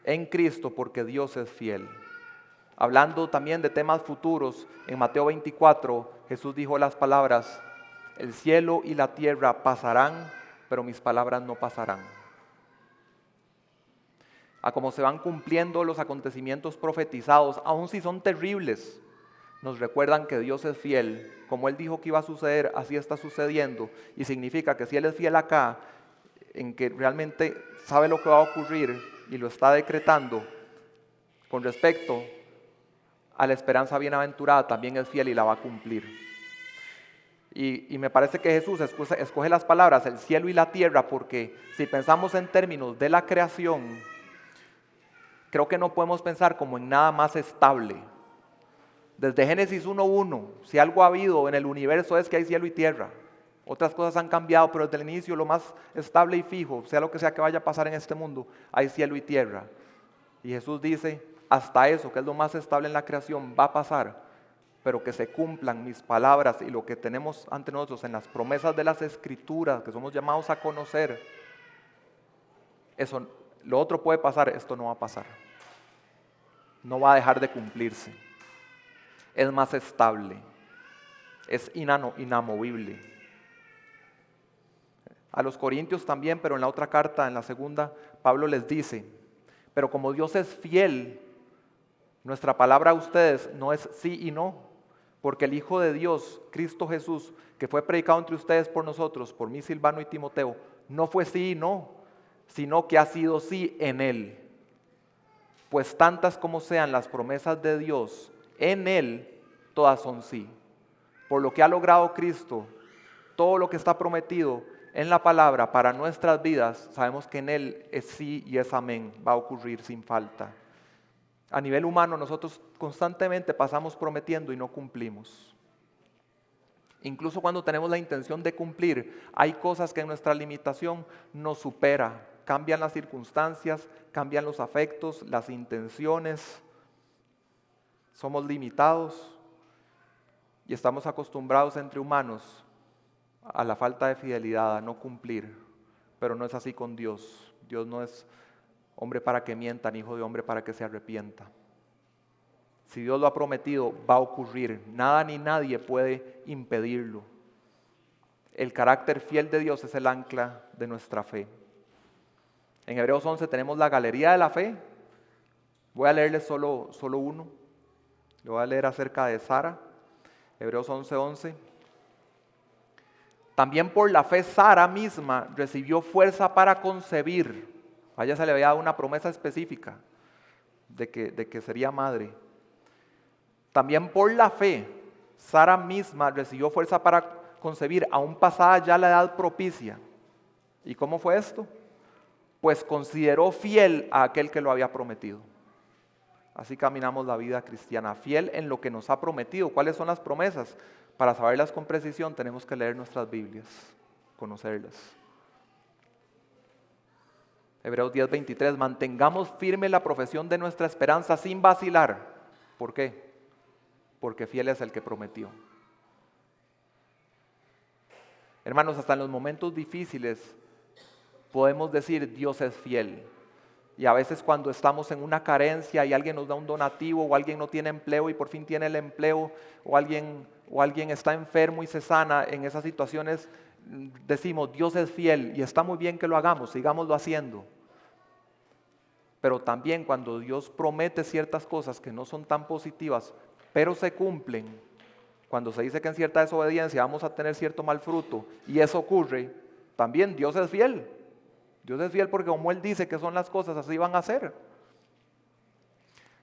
en Cristo porque Dios es fiel. Hablando también de temas futuros, en Mateo 24, Jesús dijo las palabras: el cielo y la tierra pasarán, pero mis palabras no pasarán. A como se van cumpliendo los acontecimientos profetizados, aun si son terribles, nos recuerdan que Dios es fiel. Como Él dijo que iba a suceder, así está sucediendo. Y significa que si Él es fiel acá, en que realmente sabe lo que va a ocurrir y lo está decretando, con respecto a la esperanza bienaventurada, también es fiel y la va a cumplir. Y me parece que Jesús escoge las palabras, el cielo y la tierra, porque si pensamos en términos de la creación, creo que no podemos pensar como en nada más estable. Desde Génesis 1:1, si algo ha habido en el universo es que hay cielo y tierra. Otras cosas han cambiado, pero desde el inicio lo más estable y fijo, sea lo que sea que vaya a pasar en este mundo, hay cielo y tierra. Y Jesús dice, hasta eso, que es lo más estable en la creación, va a pasar, pero que se cumplan mis palabras y lo que tenemos ante nosotros en las promesas de las Escrituras, que somos llamados a conocer. Eso, lo otro puede pasar, esto no va a pasar. No va a dejar de cumplirse. Es más estable, es inamovible. A los Corintios también, pero en la otra carta, en la segunda, Pablo les dice, pero como Dios es fiel, nuestra palabra a ustedes no es sí y no, porque el Hijo de Dios, Cristo Jesús, que fue predicado entre ustedes por nosotros, por mí, Silvano y Timoteo, no fue sí y no, sino que ha sido sí en Él. Pues tantas como sean las promesas de Dios, en Él todas son sí. Por lo que ha logrado Cristo, todo lo que está prometido en la palabra para nuestras vidas, sabemos que en Él es sí y es amén, va a ocurrir sin falta. A nivel humano nosotros constantemente pasamos prometiendo y no cumplimos. Incluso cuando tenemos la intención de cumplir, hay cosas que en nuestra limitación nos supera. Cambian las circunstancias, cambian los afectos, las intenciones. Somos limitados y estamos acostumbrados entre humanos a la falta de fidelidad, a no cumplir. Pero no es así con Dios. Dios no es hombre para que mienta, ni hijo de hombre para que se arrepienta. Si Dios lo ha prometido, va a ocurrir. Nada ni nadie puede impedirlo. El carácter fiel de Dios es el ancla de nuestra fe. En Hebreos 11 tenemos la galería de la fe. Voy a leerles solo uno. Le voy a leer acerca de Sara. Hebreos 11:11. También por la fe Sara misma recibió fuerza para concebir. A ella se le había dado una promesa específica de que sería madre. También por la fe, Sara misma recibió fuerza para concebir, aún pasada ya la edad propicia. ¿Y cómo fue esto? Pues consideró fiel a aquel que lo había prometido. Así caminamos la vida cristiana, fiel en lo que nos ha prometido. ¿Cuáles son las promesas? Para saberlas con precisión tenemos que leer nuestras Biblias, conocerlas. Hebreos 10:23, mantengamos firme la profesión de nuestra esperanza sin vacilar. ¿Por qué? Porque fiel es el que prometió. Hermanos, hasta en los momentos difíciles podemos decir Dios es fiel. Y a veces cuando estamos en una carencia y alguien nos da un donativo o alguien no tiene empleo y por fin tiene el empleo o alguien está enfermo y se sana, en esas situaciones decimos Dios es fiel y está muy bien que lo hagamos, sigámoslo haciendo. Pero también cuando Dios promete ciertas cosas que no son tan positivas, pero se cumplen, cuando se dice que en cierta desobediencia vamos a tener cierto mal fruto y eso ocurre, también Dios es fiel. Dios es fiel porque como Él dice que son las cosas, así van a ser.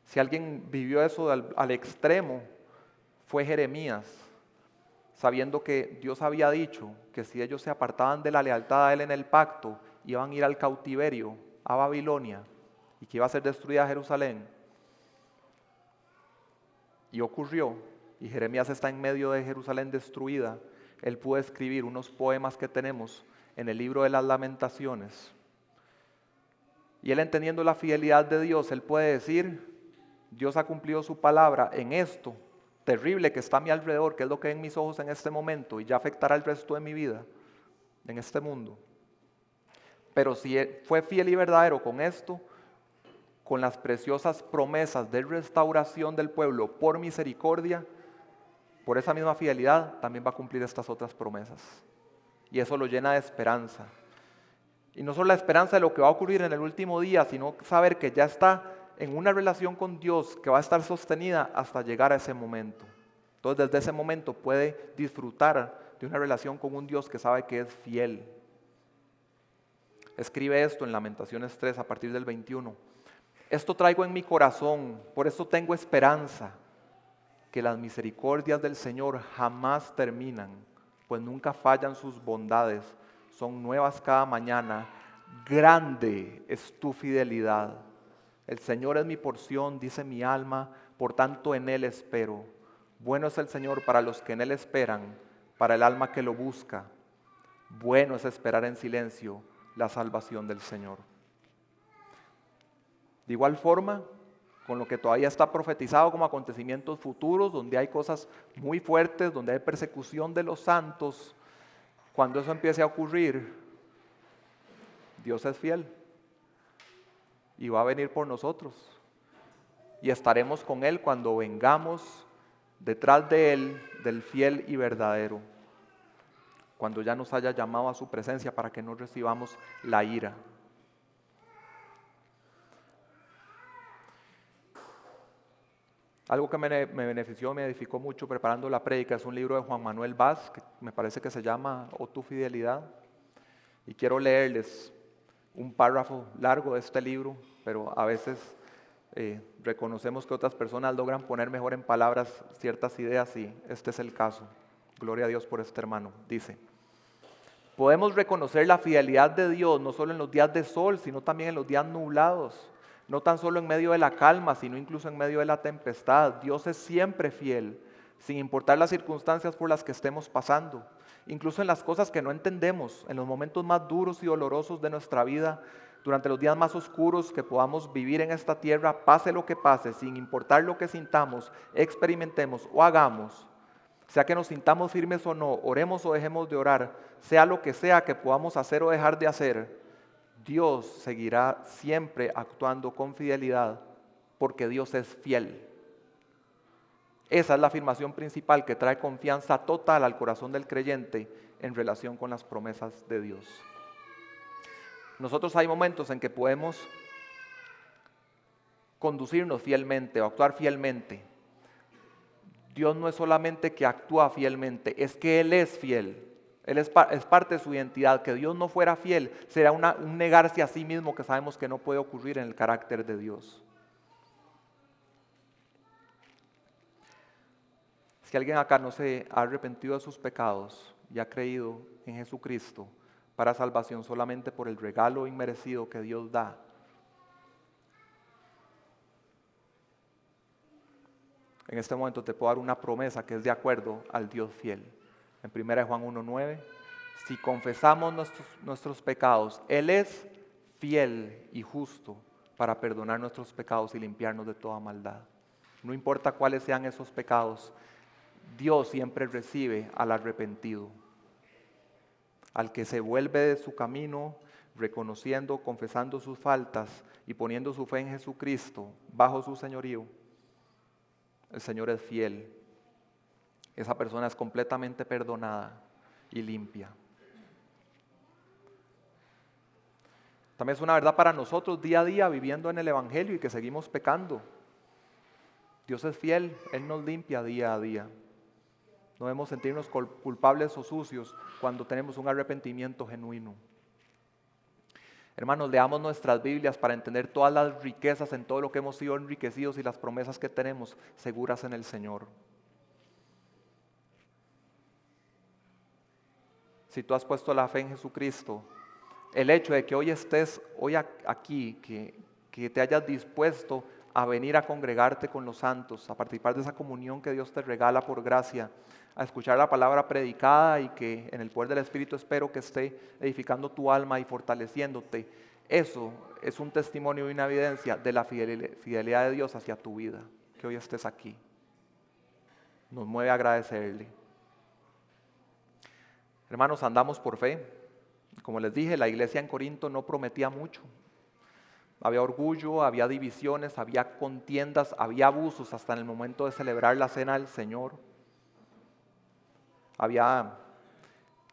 Si alguien vivió eso al extremo, fue Jeremías, sabiendo que Dios había dicho que si ellos se apartaban de la lealtad a Él en el pacto, iban a ir al cautiverio, a Babilonia, y que iba a ser destruida Jerusalén. Y ocurrió, y Jeremías está en medio de Jerusalén destruida. Él pudo escribir unos poemas que tenemos en el libro de las Lamentaciones. Y él, entendiendo la fidelidad de Dios, él puede decir, Dios ha cumplido su palabra en esto terrible que está a mi alrededor, que es lo que ven mis ojos en este momento y ya afectará el resto de mi vida en este mundo. Pero si él fue fiel y verdadero con esto, con las preciosas promesas de restauración del pueblo por misericordia, por esa misma fidelidad también va a cumplir estas otras promesas. Y eso lo llena de esperanza. Y no solo la esperanza de lo que va a ocurrir en el último día, sino saber que ya está en una relación con Dios que va a estar sostenida hasta llegar a ese momento. Entonces desde ese momento puede disfrutar de una relación con un Dios que sabe que es fiel. Escribe esto en Lamentaciones 3 a partir del 21. Esto traigo en mi corazón, por eso tengo esperanza, que las misericordias del Señor jamás terminan, pues nunca fallan sus bondades, son nuevas cada mañana. Grande es tu fidelidad. El Señor es mi porción, dice mi alma, por tanto en Él espero. Bueno es el Señor para los que en Él esperan, para el alma que lo busca. Bueno es esperar en silencio la salvación del Señor. De igual forma, con lo que todavía está profetizado como acontecimientos futuros, donde hay cosas muy fuertes, donde hay persecución de los santos, cuando eso empiece a ocurrir, Dios es fiel y va a venir por nosotros. Y estaremos con Él cuando vengamos detrás de Él, del fiel y verdadero. cuando ya nos haya llamado a su presencia para que no recibamos la ira. Algo que me benefició, me edificó mucho preparando la prédica es un libro de Juan Manuel Vaz, que me parece que se llama "O tu fidelidad", y quiero leerles un párrafo largo de este libro, pero a veces reconocemos que otras personas logran poner mejor en palabras ciertas ideas y este es el caso. Gloria a Dios por este hermano. Dice: podemos reconocer la fidelidad de Dios no solo en los días de sol, sino también en los días nublados. No tan solo en medio de la calma, sino incluso en medio de la tempestad. Dios es siempre fiel, sin importar las circunstancias por las que estemos pasando. Incluso en las cosas que no entendemos, en los momentos más duros y dolorosos de nuestra vida, durante los días más oscuros que podamos vivir en esta tierra, pase lo que pase, sin importar lo que sintamos, experimentemos o hagamos, sea que nos sintamos firmes o no, oremos o dejemos de orar, sea lo que sea que podamos hacer o dejar de hacer, Dios seguirá siempre actuando con fidelidad, porque Dios es fiel. Esa es la afirmación principal que trae confianza total al corazón del creyente en relación con las promesas de Dios. Nosotros hay momentos en que podemos conducirnos fielmente o actuar fielmente. Dios no es solamente que actúa fielmente, es que Él es fiel. Él es parte de su identidad. Que Dios no fuera fiel será un negarse a sí mismo que sabemos que no puede ocurrir en el carácter de Dios. Si alguien acá no se ha arrepentido de sus pecados y ha creído en Jesucristo para salvación solamente por el regalo inmerecido que Dios da, en este momento te puedo dar una promesa que es de acuerdo al Dios fiel. En 1 Juan 1:9, si confesamos nuestros pecados, Él es fiel y justo para perdonar nuestros pecados y limpiarnos de toda maldad. No importa cuáles sean esos pecados, Dios siempre recibe al arrepentido, al que se vuelve de su camino, reconociendo, confesando sus faltas y poniendo su fe en Jesucristo bajo su señorío. El Señor es fiel. Esa persona es completamente perdonada y limpia. También es una verdad para nosotros día a día viviendo en el Evangelio y que seguimos pecando. Dios es fiel, Él nos limpia día a día. No debemos sentirnos culpables o sucios cuando tenemos un arrepentimiento genuino. Hermanos, leamos nuestras Biblias para entender todas las riquezas en todo lo que hemos sido enriquecidos y las promesas que tenemos seguras en el Señor. Si tú has puesto la fe en Jesucristo, el hecho de que hoy estés aquí, que te hayas dispuesto a venir a congregarte con los santos, a participar de esa comunión que Dios te regala por gracia, a escuchar la palabra predicada y que en el poder del Espíritu espero que esté edificando tu alma y fortaleciéndote. Eso es un testimonio y una evidencia de la fidelidad de Dios hacia tu vida, que hoy estés aquí. Nos mueve a agradecerle. Hermanos, andamos por fe. Como les dije, la iglesia en Corinto no prometía mucho. Había orgullo, había divisiones, había contiendas, había abusos hasta en el momento de celebrar la cena del Señor. Había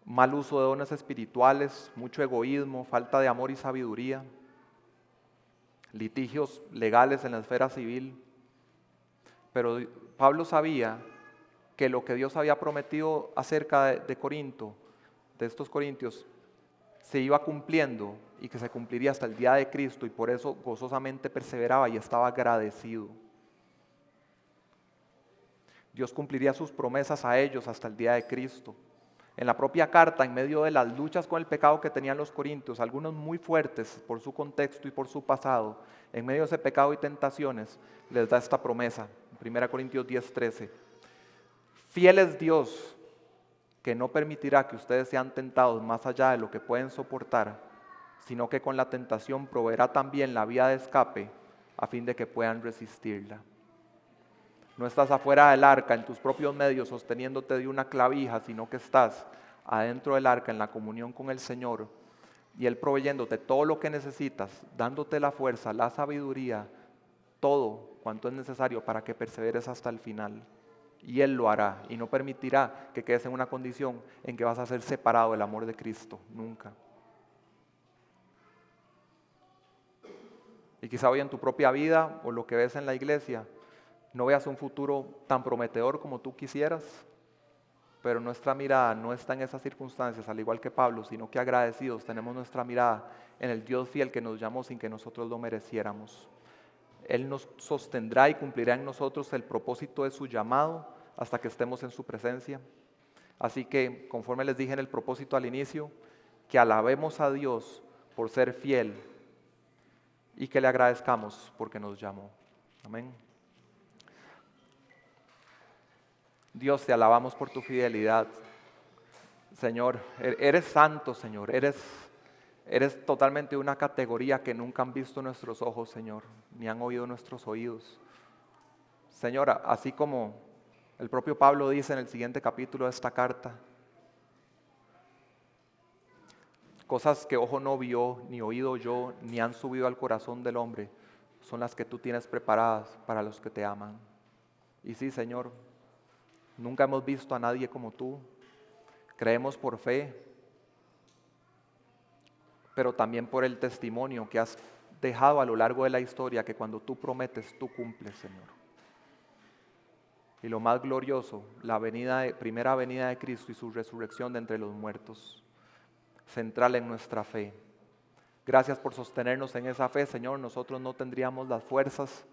mal uso de dones espirituales, mucho egoísmo, falta de amor y sabiduría, litigios legales en la esfera civil. Pero Pablo sabía que lo que Dios había prometido acerca de Corinto, de estos corintios, se iba cumpliendo y que se cumpliría hasta el día de Cristo, y por eso gozosamente perseveraba y estaba agradecido. Dios cumpliría sus promesas a ellos hasta el día de Cristo. En la propia carta, en medio de las luchas con el pecado que tenían los corintios, algunos muy fuertes por su contexto y por su pasado, en medio de ese pecado y tentaciones, les da esta promesa. 1 Corintios 10:13. Fiel es Dios, que no permitirá que ustedes sean tentados más allá de lo que pueden soportar, sino que con la tentación proveerá también la vía de escape a fin de que puedan resistirla. No estás afuera del arca en tus propios medios sosteniéndote de una clavija, sino que estás adentro del arca en la comunión con el Señor y Él proveyéndote todo lo que necesitas, dándote la fuerza, la sabiduría, todo cuanto es necesario para que perseveres hasta el final. y Él lo hará y no permitirá que quedes en una condición en que vas a ser separado del amor de Cristo, nunca. Y quizá hoy en tu propia vida o lo que ves en la iglesia, no veas un futuro tan prometedor como tú quisieras, pero nuestra mirada no está en esas circunstancias, al igual que Pablo, sino que agradecidos tenemos nuestra mirada en el Dios fiel que nos llamó sin que nosotros lo mereciéramos. Él nos sostendrá y cumplirá en nosotros el propósito de su llamado hasta que estemos en su presencia. Así que, conforme les dije en el propósito al inicio, que alabemos a Dios por ser fiel y que le agradezcamos porque nos llamó. Amén. Dios, te alabamos por tu fidelidad. Señor, eres santo, Señor. Eres totalmente una categoría que nunca han visto nuestros ojos, Señor, ni han oído nuestros oídos. Señor, así como el propio Pablo dice en el siguiente capítulo de esta carta, cosas que ojo no vio, ni oído oyó, ni han subido al corazón del hombre, son las que tú tienes preparadas para los que te aman. Y sí, Señor, nunca hemos visto a nadie como tú. Creemos por fe, pero también por el testimonio que has dejado a lo largo de la historia, que cuando tú prometes, tú cumples, Señor. Y lo más glorioso, la primera venida de Cristo y su resurrección de entre los muertos, central en nuestra fe. Gracias por sostenernos en esa fe, Señor. Nosotros no tendríamos las fuerzas,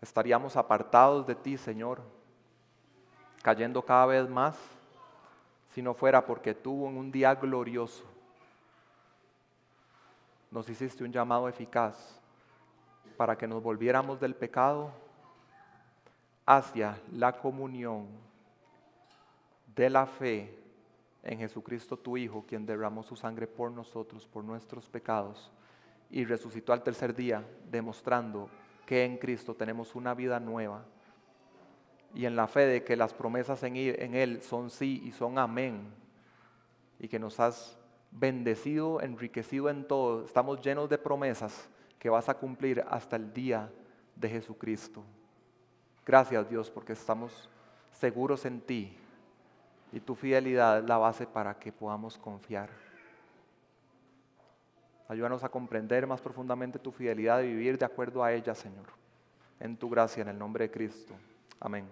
estaríamos apartados de ti, Señor, cayendo cada vez más, si no fuera porque tú en un día glorioso nos hiciste un llamado eficaz para que nos volviéramos del pecado hacia la comunión de la fe en Jesucristo tu Hijo, quien derramó su sangre por nosotros, por nuestros pecados, y resucitó al tercer día, demostrando que en Cristo tenemos una vida nueva, y en la fe de que las promesas en Él son sí y son amén, y que nos has bendecido, enriquecido en todo. Estamos llenos de promesas que vas a cumplir hasta el día de Jesucristo. Gracias, Dios, porque estamos seguros en ti y tu fidelidad es la base para que podamos confiar. Ayúdanos a comprender más profundamente tu fidelidad y vivir de acuerdo a ella, Señor. En tu gracia, en el nombre de Cristo. Amén.